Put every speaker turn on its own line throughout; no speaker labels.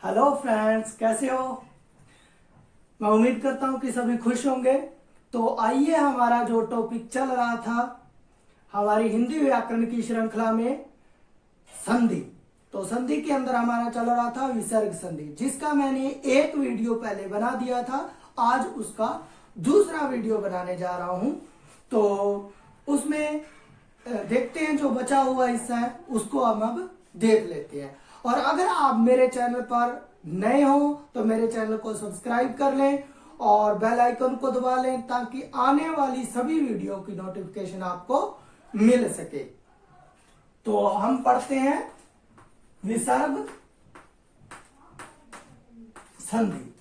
Hello friends, कैसे हो। मैं उम्मीद करता हूँ कि सभी खुश होंगे। तो आइए, हमारा जो टॉपिक चल रहा था हमारी हिंदी व्याकरण की श्रृंखला में संधि, तो संधि के अंदर हमारा चल रहा था विसर्ग संधि, जिसका मैंने एक वीडियो पहले बना दिया था। आज उसका दूसरा वीडियो बनाने जा रहा हूं। तो उसमें देखते हैं, जो बचा हुआ हिस्सा है उसको हम अब देख लेते हैं। और अगर आप मेरे चैनल पर नए हो तो मेरे चैनल को सब्सक्राइब कर लें और बेल आइकन को दबा लें, ताकि आने वाली सभी वीडियो की नोटिफिकेशन आपको मिल सके। तो हम पढ़ते हैं विसर्ग संधि।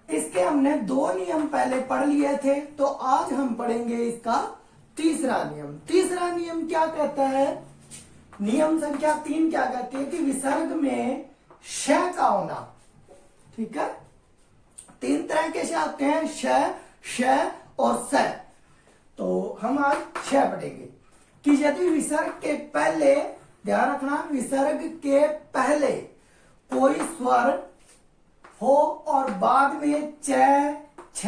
इसके हमने दो नियम पहले पढ़ लिए थे, तो आज हम पढ़ेंगे इसका तीसरा नियम। तीसरा नियम क्या कहता है? नियम संख्या 3 क्या कहती है कि विसर्ग में श का होना। ठीक है, 3 तरह के श आते हैं, श और स। तो हम आज श पढ़ेंगे कि यदि विसर्ग के पहले, ध्यान रखना, विसर्ग के पहले कोई स्वर हो और बाद में च, छ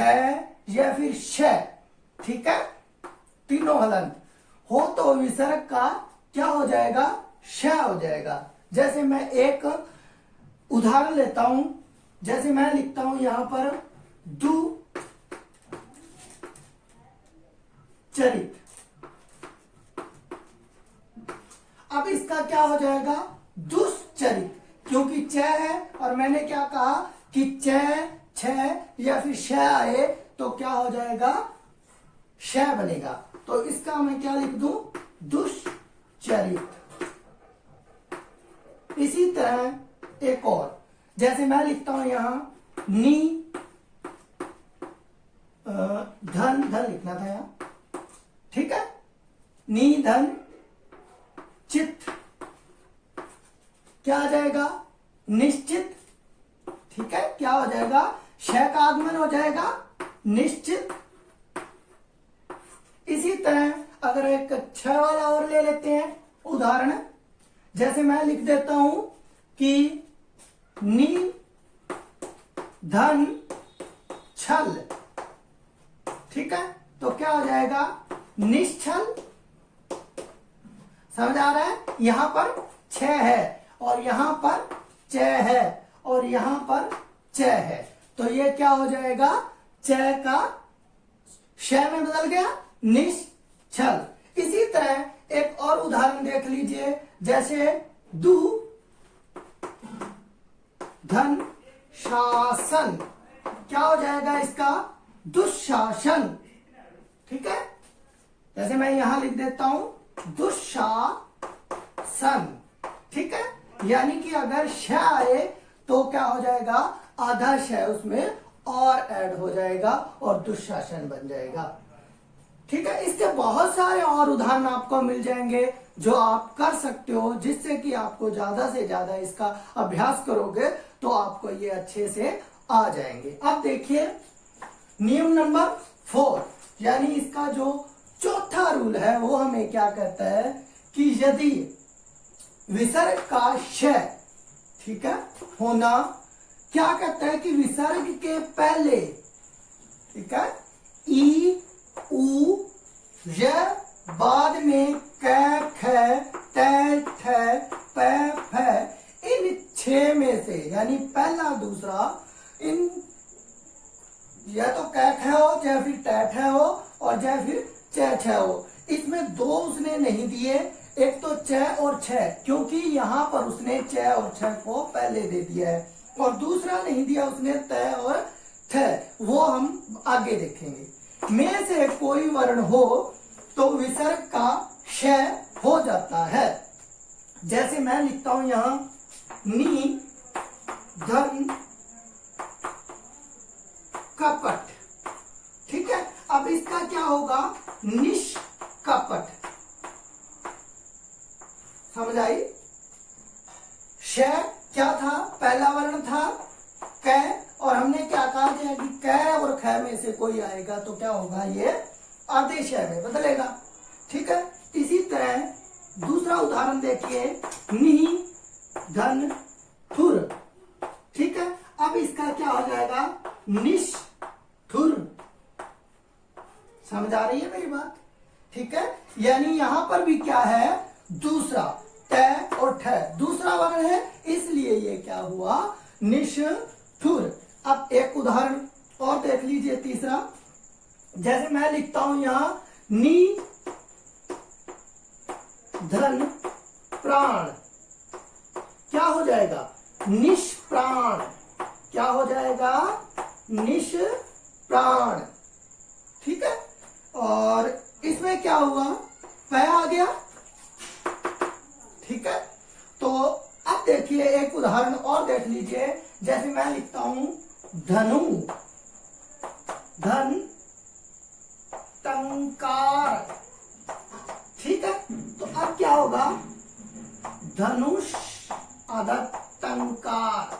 या फिर श, ठीक है, तीनों हलंत हो, तो विसर्ग का क्या हो जाएगा? श हो जाएगा। जैसे मैं एक उदाहरण लेता हूं, जैसे मैं लिखता हूं यहां पर दु चरित। अब इसका क्या हो जाएगा? दुष्चरित, क्योंकि च है और मैंने क्या कहा कि च, छ या फिर श आए तो क्या हो जाएगा? श बनेगा। तो इसका मैं क्या लिख दूं? दुष्चरित। इसी तरह एक और, जैसे मैं लिखता हूं यहां नी धन, धन लिखना था यहां, ठीक है, नी धन चित, क्या आ जाएगा? निश्चित। ठीक है, क्या हो जाएगा? श का आगमन हो जाएगा निश्चित। इसी तरह अगर एक छ वाला और ले लेते हैं उदाहरण, जैसे मैं लिख देता हूं कि नी धन छल, ठीक है, तो क्या हो जाएगा? निश्चल। समझ आ रहा है? यहां पर छ है और यहां पर च है और यहां पर च है, तो ये क्या हो जाएगा? च का श में बदल गया निश्चल। इसी तरह एक और उदाहरण देख लीजिए, जैसे दु धन शासन, क्या हो जाएगा इसका? दुशासन। ठीक है, जैसे मैं यहां लिख देता हूं दुशासन। ठीक है, यानी कि अगर श आए तो क्या हो जाएगा? आधा श उसमें और ऐड हो जाएगा और दुशासन बन जाएगा। ठीक है, इसके बहुत सारे और उदाहरण आपको मिल जाएंगे जो आप कर सकते हो, जिससे कि आपको ज्यादा से ज्यादा इसका अभ्यास करोगे तो आपको ये अच्छे से आ जाएंगे। अब देखिए नियम नंबर 4, यानी इसका जो चौथा रूल है वो हमें क्या कहता है कि यदि विसर्ग का श, ठीक है, होना, क्या कहता है कि विसर्ग के पहले, ठीक है, ई उ य, बाद में क ख ट ठ प फ, इन 6 में से, यानी पहला दूसरा, इन या तो क ख हो या फिर ट ठ हो और या फिर च छ हो, इसमें 2 उसने नहीं दिए, एक तो च और छ, क्योंकि यहां पर उसने च और छ को पहले दे दिया है, और दूसरा नहीं दिया उसने त और थ, वो हम आगे देखेंगे। में से कोई वर्ण हो तो विसर्ग का श हो जाता है। जैसे मैं लिखता हूं यहां नी धन कपट, ठीक है, अब इसका क्या होगा? निष्कपट। समझ आई? श क्या था? पहला वर्ण था क, और हमने क्या कहा कि क और ख में से कोई आएगा तो क्या होगा? ये आधे श में बदलेगा। ठीक है, इसी तरह दूसरा उदाहरण देखिए, नी धन थुर, निष्ठुर। समझ आ रही है मेरी बात? ठीक है, यानी यहां पर भी क्या है, दूसरा ट और ठ दूसरा वर्ण है, इसलिए ये क्या हुआ, निष्ठुर। अब एक उदाहरण और देख लीजिए, तीसरा, जैसे मैं लिखता हूं यहां नि धन प्राण, क्या हो जाएगा, निष्प्राण। क्या हो जाएगा, निष्प्राण। ठीक है, और इसमें क्या हुआ, पै आ गया। ठीक है, तो अब देखिए एक उदाहरण और देख लीजिए, जैसे मैं लिखता हूं धनु धन टंकार। ठीक है, तो अब क्या होगा, धनुष आधा टंकार।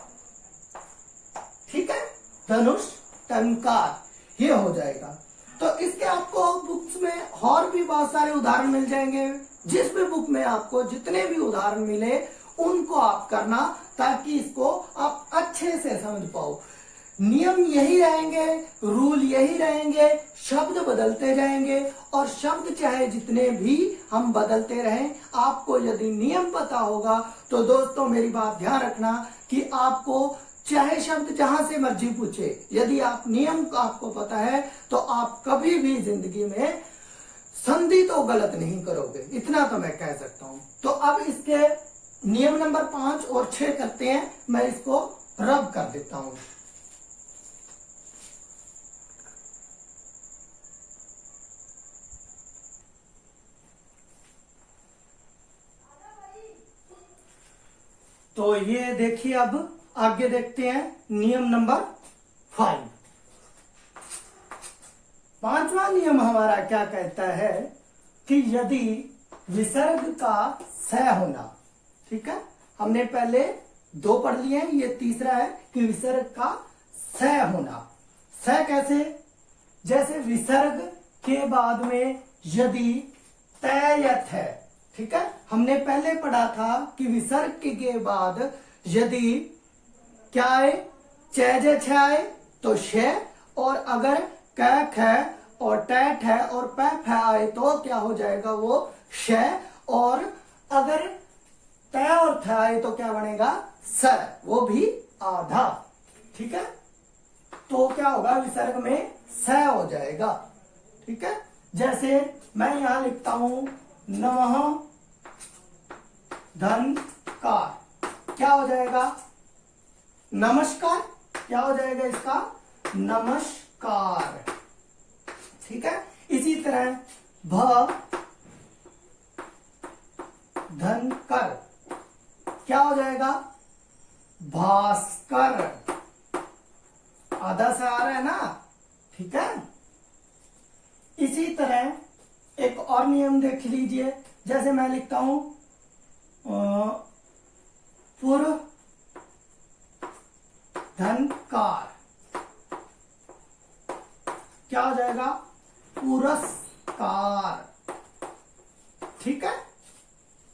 ठीक है, धनुष टंकार ये हो जाएगा। तो इसके आपको बुक्स में और भी बहुत सारे उदाहरण मिल जाएंगे, जिस भी बुक में आपको जितने भी उदाहरण मिले उनको आप करना, ताकि इसको आप अच्छे से समझ पाओ। नियम यही रहेंगे, रूल यही रहेंगे, शब्द बदलते जाएंगे, और शब्द चाहे जितने भी हम बदलते रहें, आपको यदि नियम पता होगा तो दोस्तों मेरी बात ध्यान रखना कि आपको चाहे शब्द जहां से मर्जी पूछे, यदि आप नियम का आपको पता है तो आप कभी भी जिंदगी में संधि तो गलत नहीं करोगे, इतना तो मैं कह सकता हूं। तो अब इसके नियम नंबर 5 और 6 करते हैं, मैं इसको रब कर देता हूं। तो ये देखिए, अब आगे देखते हैं नियम नंबर 5। पांचवा नियम हमारा क्या कहता है कि यदि विसर्ग का स होना, ठीक है, हमने पहले 2 पढ़ लिए हैं, ये तीसरा है कि विसर्ग का स होना। स कैसे, जैसे विसर्ग के बाद में यदि तयत है, ठीक है, हमने पहले पढ़ा था कि विसर्ग के बाद यदि क्या आए, चैजे छ आए तो श, और अगर क ख और टैठ है और पै फ आए तो क्या हो जाएगा, वो श, और अगर तय और थ आए तो क्या बनेगा, स, वो भी आधा। ठीक है, तो क्या होगा, विसर्ग में स हो जाएगा। ठीक है, जैसे मैं यहां लिखता हूं नमः धन कार, क्या हो जाएगा, नमस्कार। क्या हो जाएगा इसका, नमस्कार। ठीक है, इसी तरह भ धन कर, क्या हो जाएगा, भास्कर। आधा से आ रहा है ना। ठीक है, इसी तरह एक और नियम देख लीजिए, जैसे मैं लिखता हूं पूर्व धनकार, क्या हो जाएगा, पुरस्कार। ठीक है,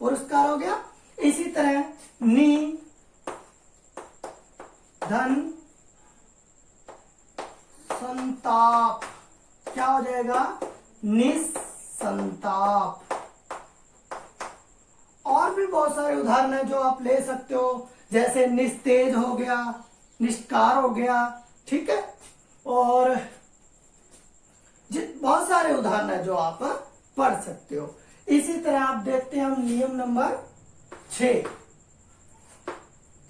पुरस्कार हो गया। इसी तरह नि धन संताप, क्या हो जाएगा, निसंताप। और भी बहुत सारे उदाहरण है जो आप ले सकते हो, जैसे निस्तेज हो गया, निष्कार हो गया। ठीक है, और बहुत सारे उदाहरण है जो आप पढ़ सकते हो। इसी तरह आप देखते हैं हम नियम नंबर 6।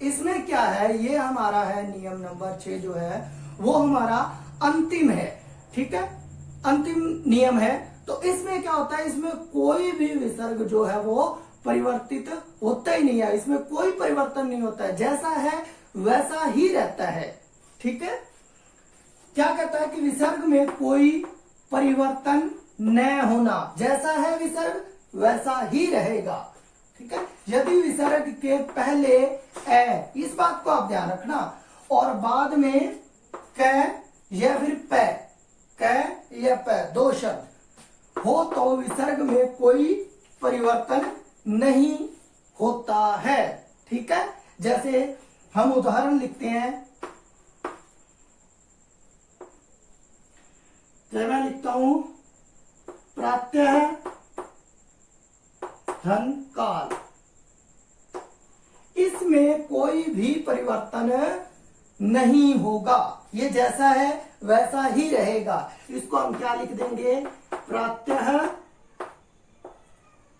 इसमें क्या है, ये हमारा है नियम नंबर 6 जो है वो हमारा अंतिम है। ठीक है, अंतिम नियम है। तो इसमें क्या होता है, इसमें कोई भी विसर्ग जो है वो परिवर्तित होता ही नहीं है, इसमें कोई परिवर्तन नहीं होता है, जैसा है वैसा ही रहता है। ठीक है, क्या कहता है कि विसर्ग में कोई परिवर्तन न होना, जैसा है विसर्ग वैसा ही रहेगा। ठीक है, यदि विसर्ग के पहले ए, इस बात को आप ध्यान रखना, और बाद में क या फिर पै, क या पै 2 शब्द हो तो विसर्ग में कोई परिवर्तन नहीं होता है। ठीक है, जैसे हम उदाहरण लिखते हैं तो मैं लिखता हूं प्रत्यय धन काल, इसमें कोई भी परिवर्तन नहीं होगा, ये जैसा है वैसा ही रहेगा। इसको हम क्या लिख देंगे, प्रत्यय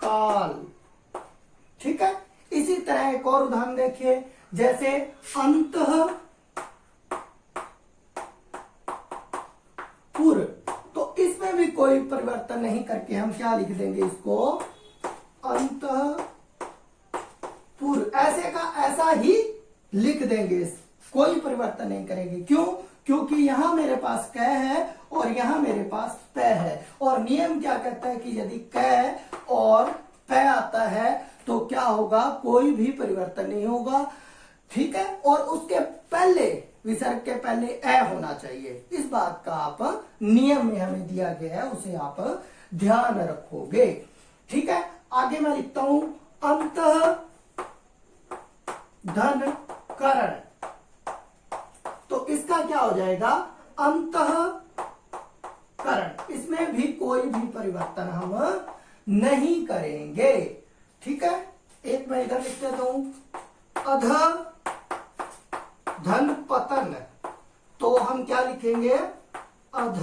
काल। ठीक है, इसी तरह एक और उदाहरण देखिए, जैसे अंतः पुर, तो इसमें भी कोई परिवर्तन नहीं करके हम क्या लिख देंगे इसको, अंतः पुर, ऐसे का ऐसा ही लिख देंगे, कोई परिवर्तन नहीं करेंगे। क्यों? क्योंकि यहां मेरे पास क है और यहां मेरे पास प है, और नियम क्या कहता है कि यदि क और प आता है तो क्या होगा, कोई भी परिवर्तन नहीं होगा। ठीक है, और उसके पहले, विसर्ग के पहले ए होना चाहिए। इस बात का आप नियम में हमें दिया गया है, उसे आप ध्यान रखोगे। ठीक है, आगे मैं लिखता हूं अंतः धन करण, तो इसका क्या हो जाएगा, अंतः करण, इसमें भी कोई भी परिवर्तन हम नहीं करेंगे। ठीक है, एक मैं इधर लिख देता हूं अध धन पतन, तो हम क्या लिखेंगे, अध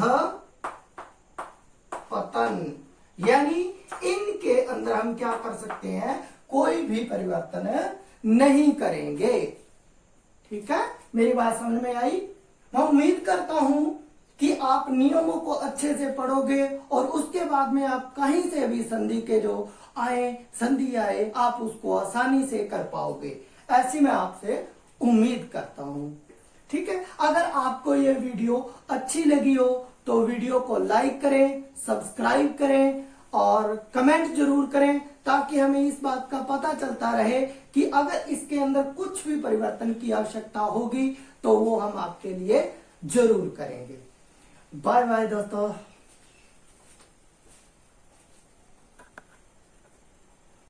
पतन, यानी इनके अंदर हम क्या कर सकते हैं, कोई भी परिवर्तन नहीं करेंगे। ठीक है, मेरी बात समझ में आई? मैं उम्मीद करता हूं कि आप नियमों को अच्छे से पढ़ोगे और उसके बाद में आप कहीं से भी संधि के जो संधि आए आप उसको आसानी से कर पाओगे, ऐसी मैं आपसे उम्मीद करता हूं। ठीक है, अगर आपको ये वीडियो अच्छी लगी हो तो वीडियो को लाइक करें, सब्सक्राइब करें और कमेंट जरूर करें, ताकि हमें इस बात का पता चलता रहे कि अगर इसके अंदर कुछ भी परिवर्तन की आवश्यकता होगी तो वो हम आपके लिए जरूर करेंगे। बाय बाय दोस्तों।